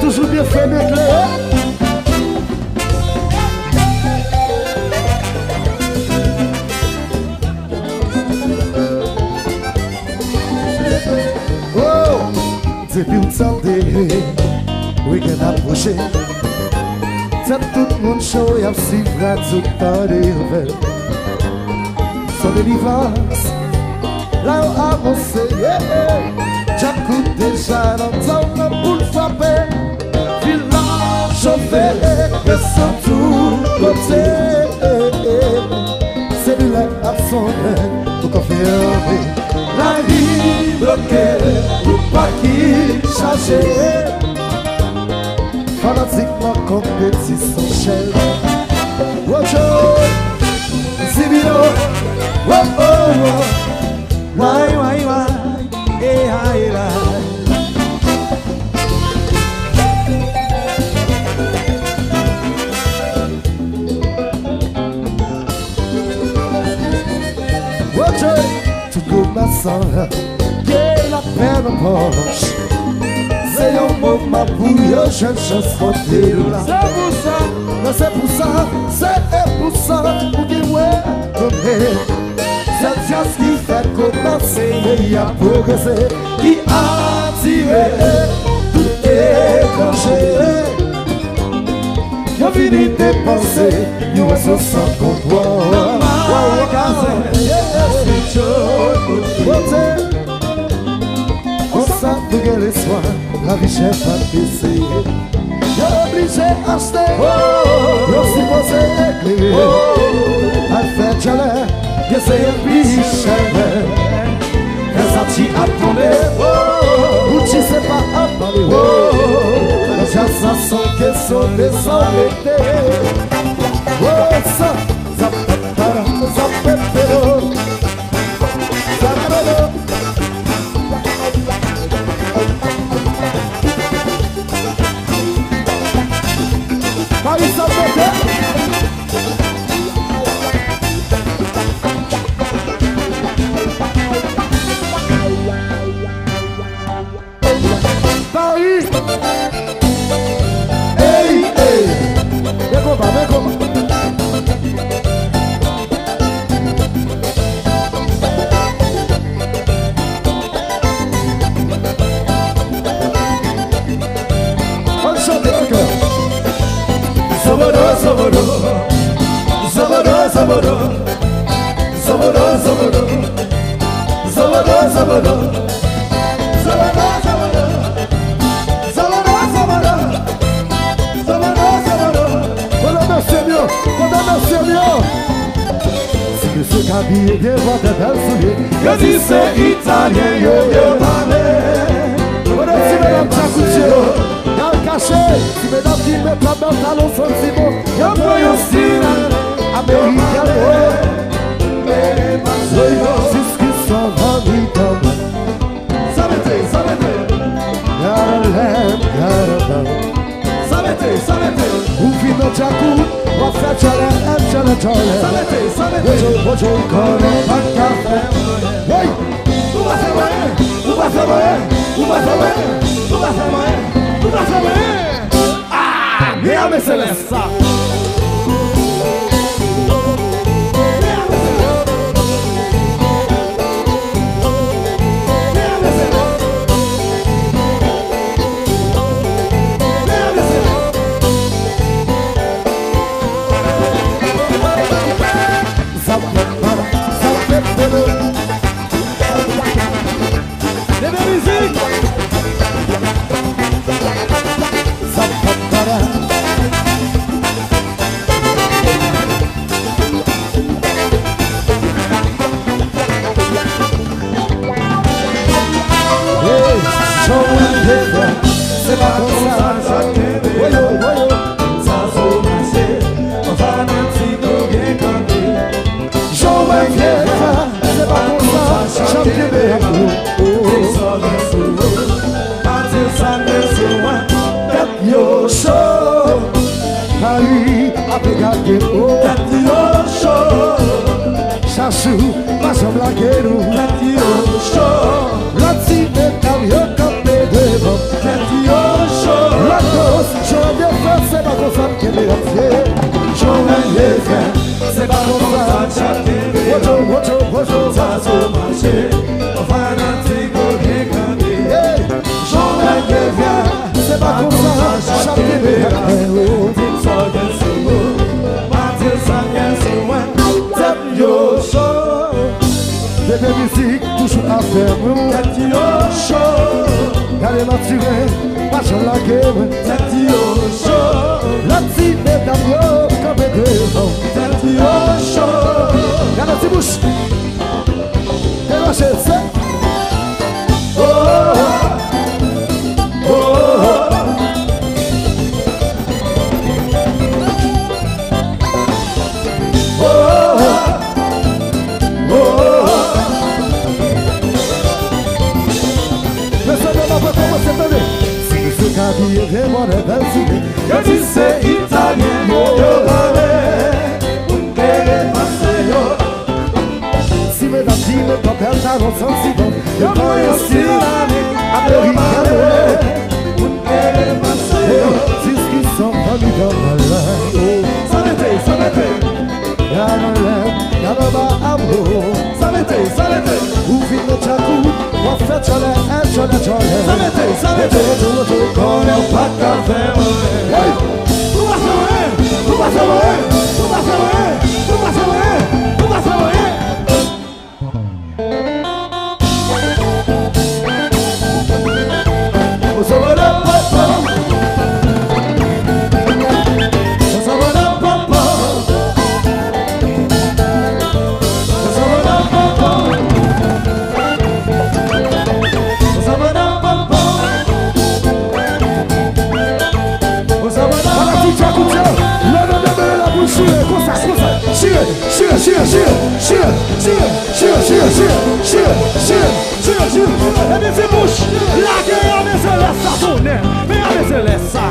Toujours bien fait, mec. Oh, depuis où ça week-end approché, c'est tout le monde chaud et si vrai tout le temps des nouvelles. Son délivrance, là où avancé, j'écoute déjà l'entendre pour le frapper. Chauffé, et sans tout côté, cellulaire à son aide, pour confirmer la vie bloquée, pour pas qu'il change. Fanatiquement compétition chère. Wocho, Zibino, oh oh oh, why, eh aïe là. Ma soeur, j'ai la peine en poche. C'est un moment pour une jeune chose frottée là. C'est pour ça, c'est pour ça, pour qu'il ouais, c'est ce qui fait commencer et à progresser, qui a tiré tout écorché. Y'a fini de penser, y'a se sent comprendre. On sent que les soins, la vie chef a baissé. Y'a obligé d'acheter, y'a supposé éclairer. A fait chaleur, y'a c'est un bichette. Y'a ça t'y a tombé, ou t'y sais pas à parler. Y'a ça sent qu'elles sont désorientées. Ça habillé des voix de belles souliers. Je dis c'est italien, yo parlé. Voilà si mesdames Chacuccio, y'a le cachet. Si mesdames qui mettent la belle talon sont si beaux. Y'a un moyen aussi, américain, c'est ce qui sont vendus comme. Ça m'était. Gotta let, gotta go. Ça m'était. Ou vino Chacu, on va faire chalet, chalet. Ça m'était. Hoje eu quero pra café. Ei! Tu vai ser amanhã, tu vai ser amanhã, tu vai ser amanhã, tu vai ser amanhã, tu vai ser amanhã. Ah, minha excelência. C'est pas comme ça, voyo, voyo. Ça se marche, on va même si nous gagnons comme lui. J'en vais faire, c'est pas comme ça, j'en vais faire. C'est ça, bien sûr. Partir ça, bien sûr. That your show. Paris, avec un guéro. That your show. Chachou, ma chambre la guérou. That your show. La petite étape, yo comme des devants. La cause, je viens faire, c'est pas comme ça qu'elle est entière. Je viens faire, c'est pas comme ça. Wojo, ça se marche. On va un petit peu bien candy. Je viens faire, c'est pas comme ça. Chaque bébé a un haut. Dis ça, bien sûr. Partir ça, bien sûr. Tap your show. Bébé musique, toujours à faire. Tap your show. Allez, ma tirée. Marche la game, that's your show. La petite est d'amour comme des devants. That's your show. Y'a la petite bouche. Et la chaise, c'est. Oh, oh, oh. Oh, oh, oh. Mais ça ne va pas commencer à donner. Capire demora da sua. Eu disse italiano, eu falei, querer passeio. Se me dá time, papel tá no São Simão. Eu conheci americano, querer passeio. Diz que são família malai. Saletei, Yalaba amor. Saletei. O vinho chacu, o fé chole. Saletei. Coronel pra café, mãe. Tu vai ser amanhã. É desse bucho, larguei a minha celesta, boné, vem a minha celesta.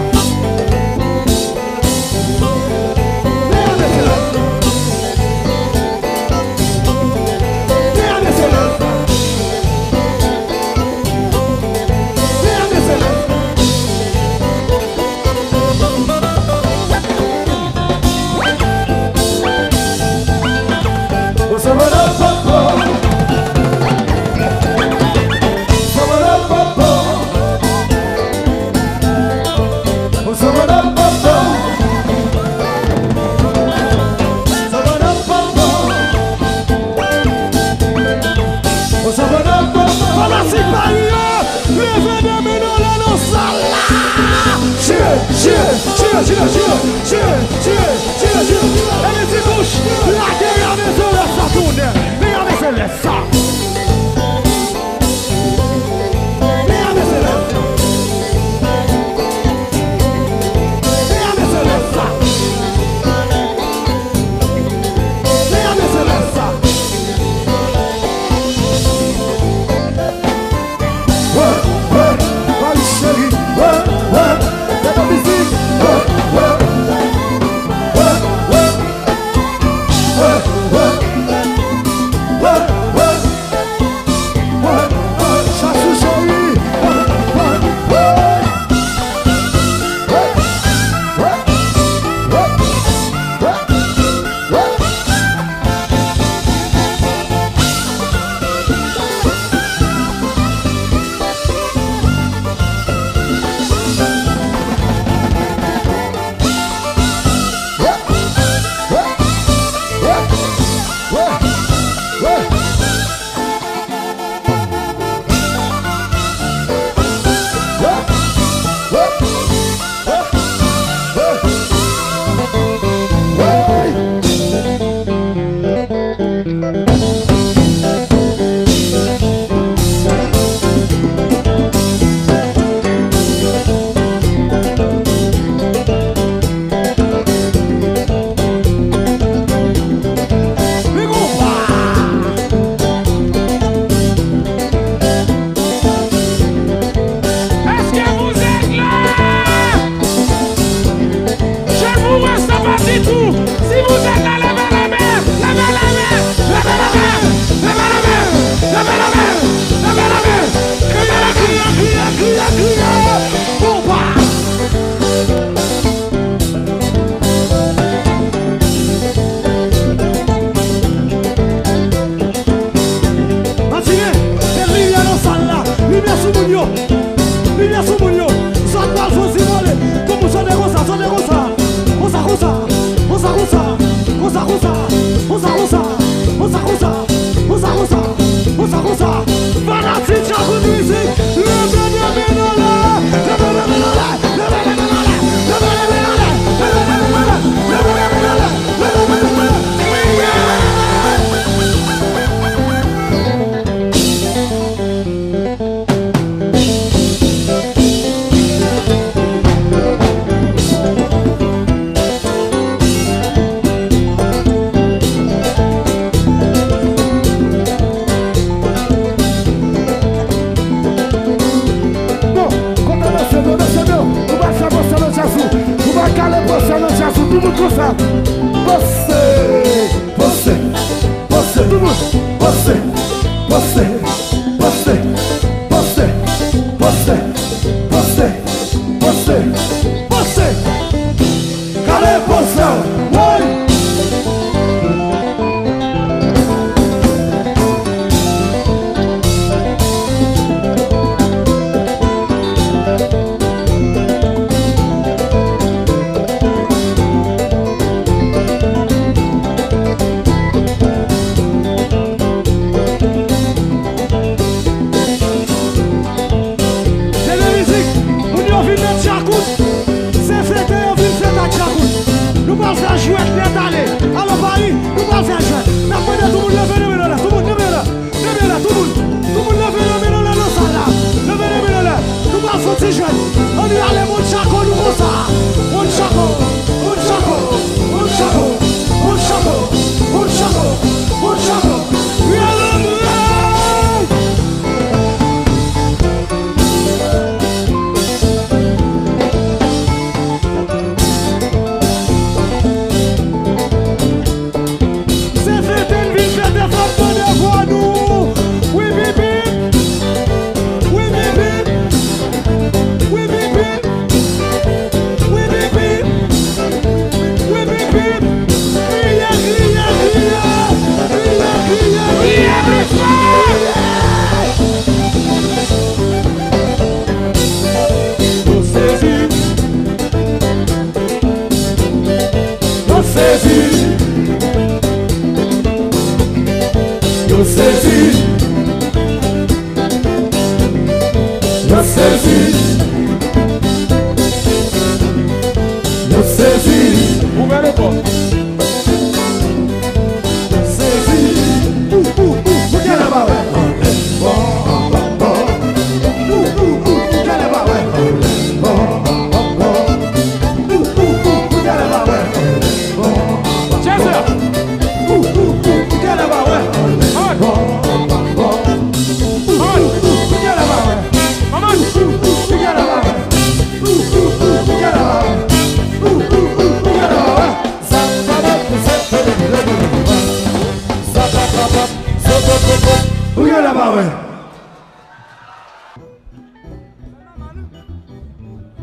Você, você, você, você, você, você, você, você. Cadê você? Oi!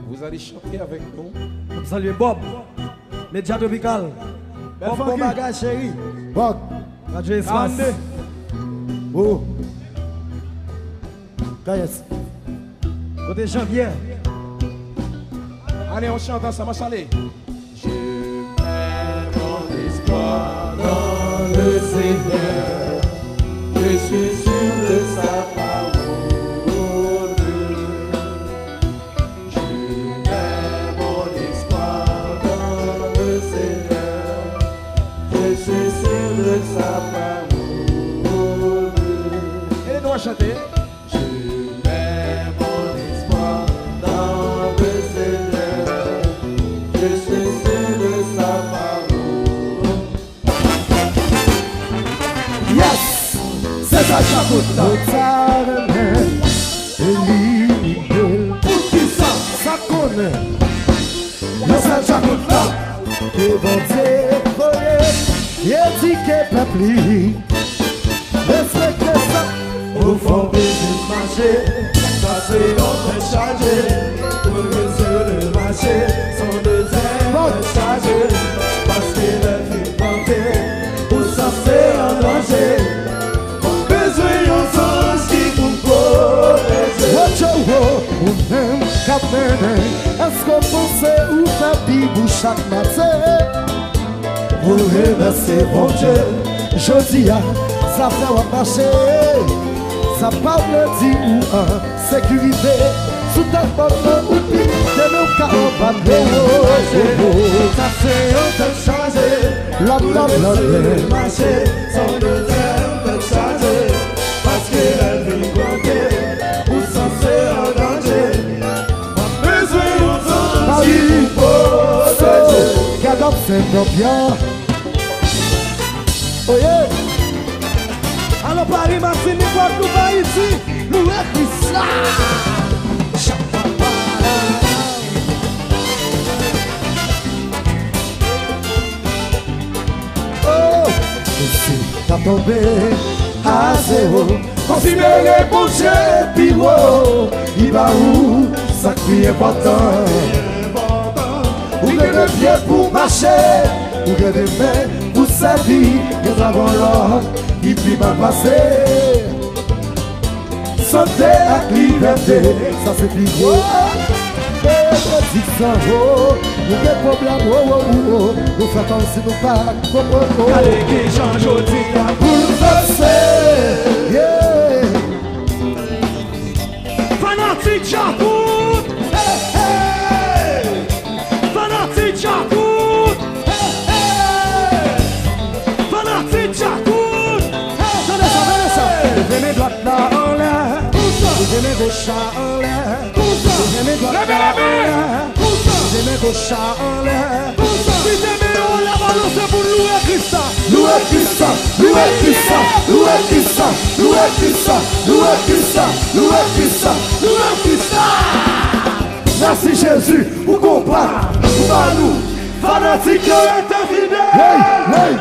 Vous allez chanter avec nous. Salut Bob, média tropical. Bob, bon bagage chéri. Bob, Radio Espace. oh. Kayes. Côté janvier. Allez, on chante ensemble, allez. Je mets mon espoir dans le Seigneur. Je suis sûr de sa parole. Je mets mon espoir dans le Seigneur. Je suis sûr de sa parole. Et nous à chanter. Je mets mon espoir dans le Seigneur. Je suis sûr de sa parole. Yes! C'est ça, j'acoute. Éliminer. Pour qui ça? Ça connaît. Yes, ça, j'acoute là. Et bon Dieu, voyez, et dit que peuple, respectez ça. Au fond, business marché, ça c'est notre chargé. Pour que sur le marché, son deuxième chargé. Parce qu'il est fait planter, pour ça c'est en danger. Besoin d'un sens qui vous protège. Watch out, ou même cap mener. Est-ce qu'on pensait ou ta bibou chaque matin? Pour remercier mon Dieu, je dis ça fait marcher. Ça parle dit ou en sécurité. Sous ta porte ou pire, t'es même qu'à en parler. Ça c'est autant changé. La marché, son deuxième chargé. Parce qu'il est venu planter, pour ça c'est en danger. Besoin d'un sens qui vous protège. Gadop c'est bien. Oh yeah. Alors Paris, Martinique, Guadeloupe, Haïti, nous écrivons ça. Oh, si t'as tombé à zéro. Considérez bon Dieu, puis il va où, ça qui est important. Ou que de pieds pour marcher, ou que de mains pour servir. Nous avons l'or qui puis pas passer. Santé à liberté, ça c'est plus gros. Dis ça, oh, nous avons des problèmes, nous faisons comme si nous pas comprendre. Allez, qui change aujourd'hui à bouleverser, yeah. Fanatique Jacoud, hey, hey. Fanatique Jacoud, hey, hey. Fanatique Jacoud, hey, hey. Levez mes doigts là en l'air, levez mes gauches en l'air, levez mes doigts là en l'air, levez mes gauches en l'air. Si t'aimez, on la balance pour louer Christ. Louer Christ, louer Christ, louer Christ, louer Christ, louer Christ, louer Christ, louer Christ. Merci Jésus, pour comprendre, pour nous, fanatiques et fidèles. Hey, hey.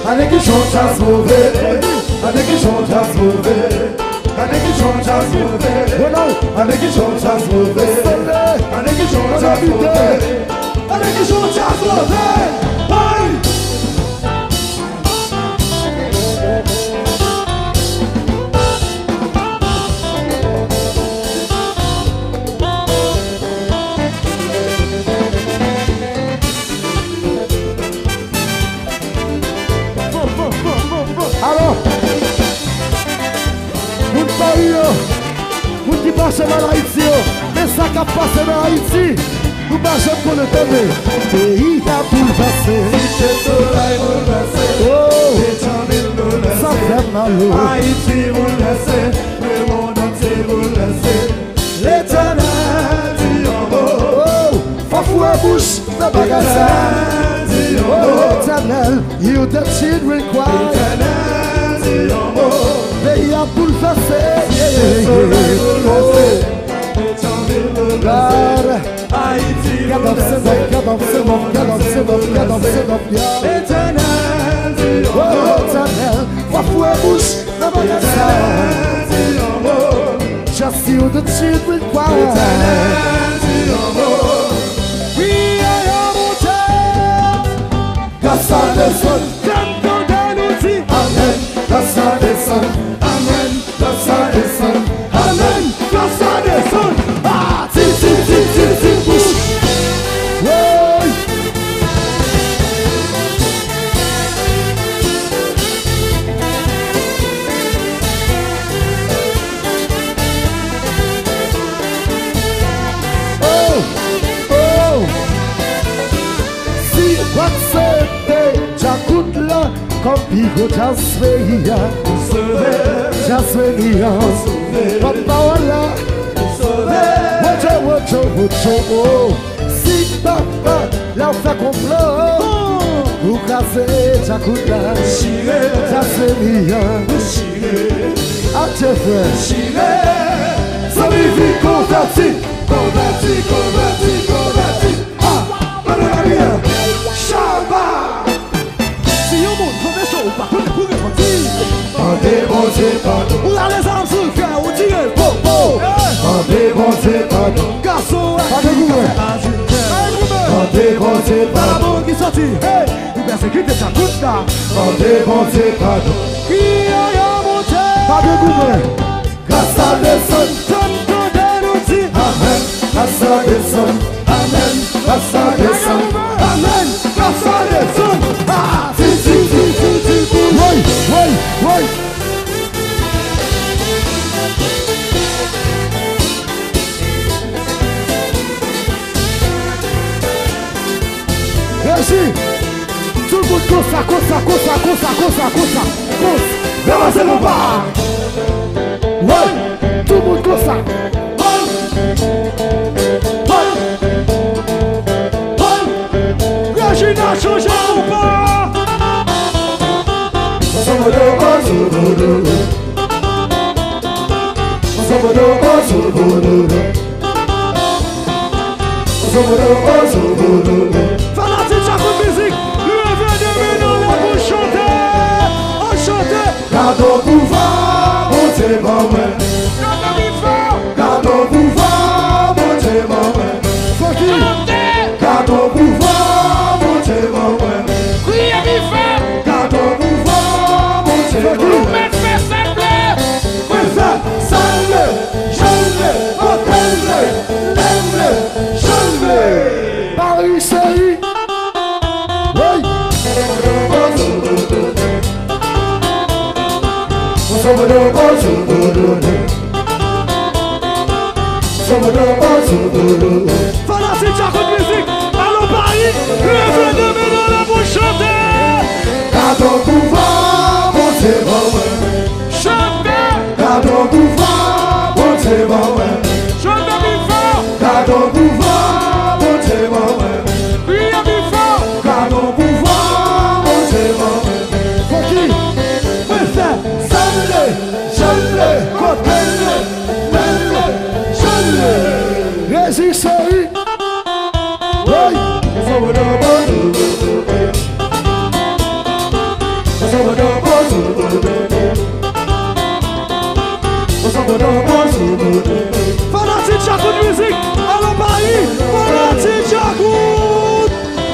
Allez qui chante à se mauvais, allez qui chante à se mauvais, allez qui chante à se mauvais, allez qui chante à se mauvais, allez qui chante à se mauvais, allez qui chante à se mauvais. Alors, vous vous qui passez dans Haïti, mais ça qui a passé dans Haïti, nous marchons pour le tomber. Pays a bouleversé, Le soleil bouleversé, les bouleversé, ça fait mal. Haïti bouleversé, le monde entier bouleversé. L'éternel dit en haut, Fafou à bouche, de bagassin. Oh, éternel, you the children cry. l'éternel dit en haut, Pays a bouleversé. le soleil bouleversé, l'éternel bouleversé. God, Haïti God of seven, God of seven, God of seven, God of seven, yeah. l'éternel dit en Oh, haut, éternel, Fafou à bouche, de bagassin. l'éternel dit en haut, Just you the children cry. l'éternel dit en haut. Oui, aïe, mon Dieu. Grâce à des sons, Tant de nous dit, amen. Grâce à des sons, amen, grâce à des sons, amen, grâce à des sons. ah, ti, bouche. Ouais. Oh, oh. Si você já cutla com pico jasveia, jasveia, papaola, wocho, si papa la fait complot, ou casé já cutla, jasveia, a te frère, ça me vit converti, ah, Maria, Shabbat. Si yo moun fome show, pa kote pou refanti. Mandez bon Dieu pardon, Ou la les armes sur le fer, ou tire le popo. mandez bon Dieu pardon, Garçon, pas de goût, mandez bon Dieu Pas la pardon, bonne qui sorti, hey, ou persécuté sa toute là. mandez bon Dieu pardon, Qui a monté, pas de goût, grâce à des sons, tant de nous dit, amen, grâce à des sons, amen, grâce à des sons, amen, grâce à des sons. Ah, ti, oui, oui, oui. Régie, tout le monde cossa. Avancez mon bar. Ouais, tout le monde cossa. Regina changé ou pas? Fanatique Chaco musique, levez des mains dans l'air pour chanter. On chante. Cadeau pouvoir, bon Dieu maman. Cadeau pouvoir, bon Dieu maman. Cadeau pouvoir, bon Dieu maman. Cadeau pouvoir, bon Dieu maman. Paris, série. Oui. Fanatique Chaco musique, allons Paris, levez des mains dans l'air pour chanter. Cadeau pouvoir, bon Dieu maman. Chanter. Cadeau pouvoir, bon Dieu maman. Chantez plus fort. Cadeau pouvoir, bon Dieu maman. Criez plus fort. Cadeau pouvoir, bon Dieu maman. Faut qui? Régis, série. Oui. Fanatique Chaco musique, allons Paris. Fanatique Chaco.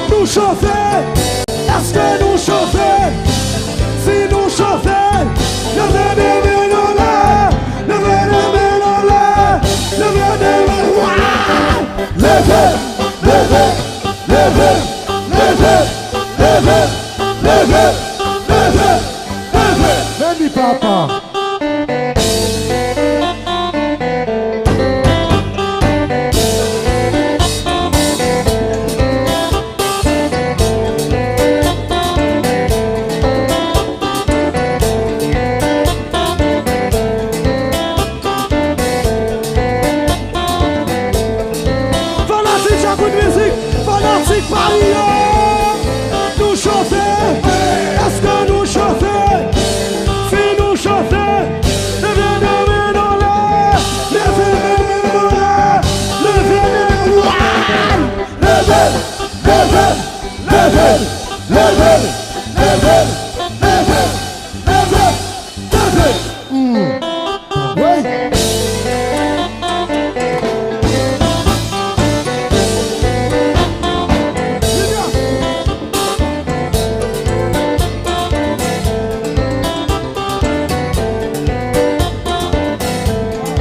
Nous chauffer. Est-ce que nous chauffer? Si nous chauffer, levez des mains dans l'air. Levez des mains dans l'air. Levez des mains. Levez, levez, levez, levez, levez, levez, levez, levez. Baby papa. Fanatique Chaco musique, fanatique Paris. Nous chauffer. Est-ce que nous chauffer? Si nous chauffer, levez des mains dans l'air. Levez des mains dans l'air. Levez des mains. Levez, levez, levez, levez, levez, levez, levez, levez. Oui.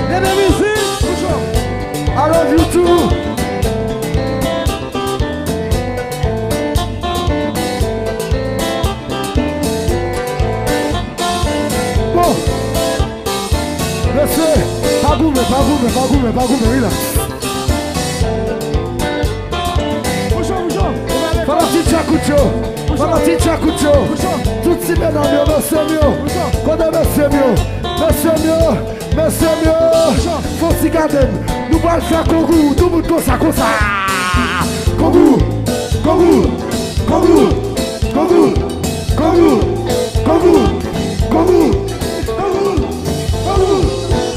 Mesdames et messieurs, I love you too. Bon. Laissez. Pas goût, oui là. Fanatique Chacucho. Fanatique Chacucho. Tout si bien dans mieux, monsieur mieux. Quand on monsieur mieux. Monsieur mieux. Faut s'y garder. Nous allons faire Kongou. Tout le monde comme ça. Kongou.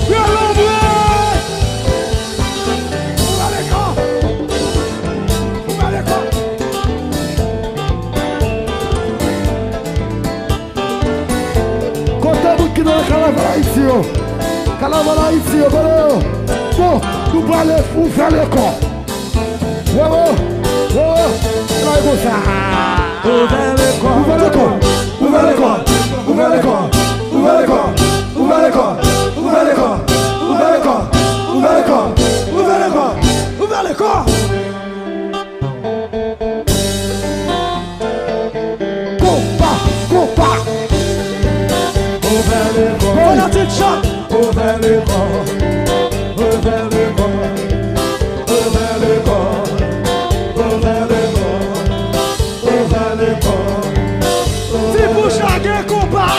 viens l'ombre. Qui dans le carnaval ici, carnaval ici, bon, nous allons aller faire le corps. Ouvert le corps. Ouvrez le corps. Fanatique Chaco. C'est pour chacun combat.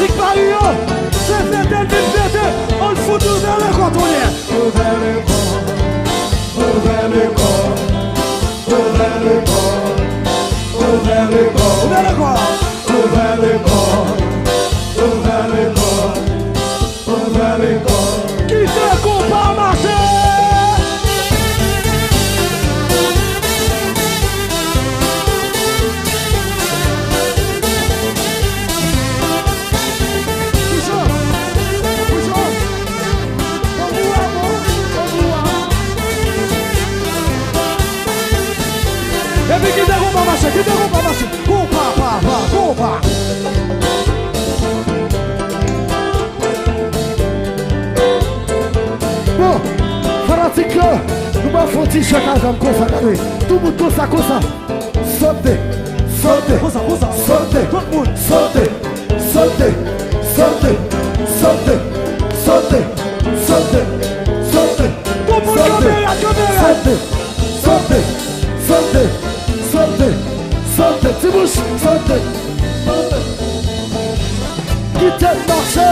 musique Paris, c'est fêté, on le fout tout dans le contrôleur. Ouvert le corps, ouvert le corps, ouvert le corps, ouvert le corps, Ouvert le corps, ouvert le corps, ouvert le corps, ouvert le corps. qui te compare marcher. Et puis qui te compare marcher, compare. Bon, fanatique là, nous m'avons fait un t-shirt à l'âme comme ça, regardez. Tout le monde comme ça. Sautez, sautez, Comme ça. sautez, Tout le monde. sautez, sautez, sautez, sautez, sautez, sautez, sautez, Tout le monde, caméra. sautez, sautez, petit bouche, sautez, quittez le marché.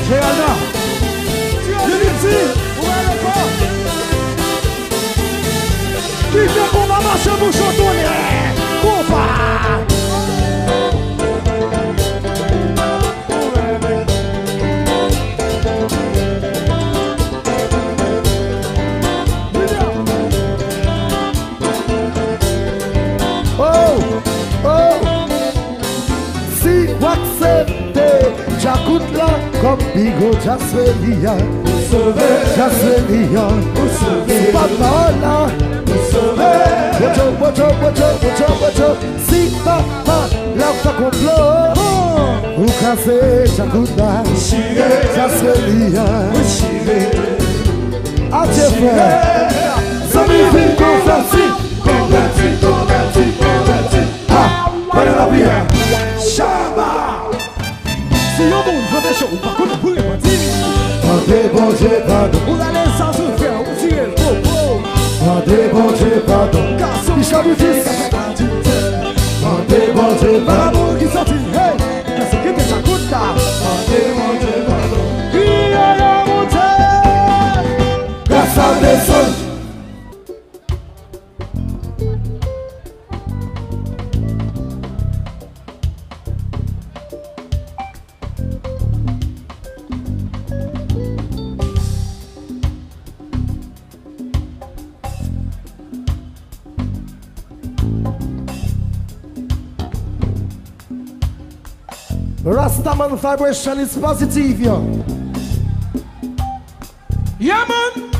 Géralda, Unity, ouvrez le corps. Qui te compare marcher, vous chantonnez. Compare. Si vous acceptez, j'écoute là comme Bigo Jasvelia. Jasvelia, c'est pas mal là. Wocho, si papa là ça complot. Vous cassez, j'écoute là. Jasvelia, adieu frère. Ça me fait converti. Para la vie, Chaba. Si on vous veut des choses, par contre, vous répondez. Mandez bon Dieu pardon. Vous allez sans souffrir, vous tirez le popo. Mandez bon Dieu pardon. Garçon, Michel Boutis. Mandez bon Dieu Pas pardon. l'amour qui sortit, hey. Qu'est-ce qui te chacoute là? Qui est la montée? Grâce à des sons. Rastaman vibration is positive, yo. Yeah, man.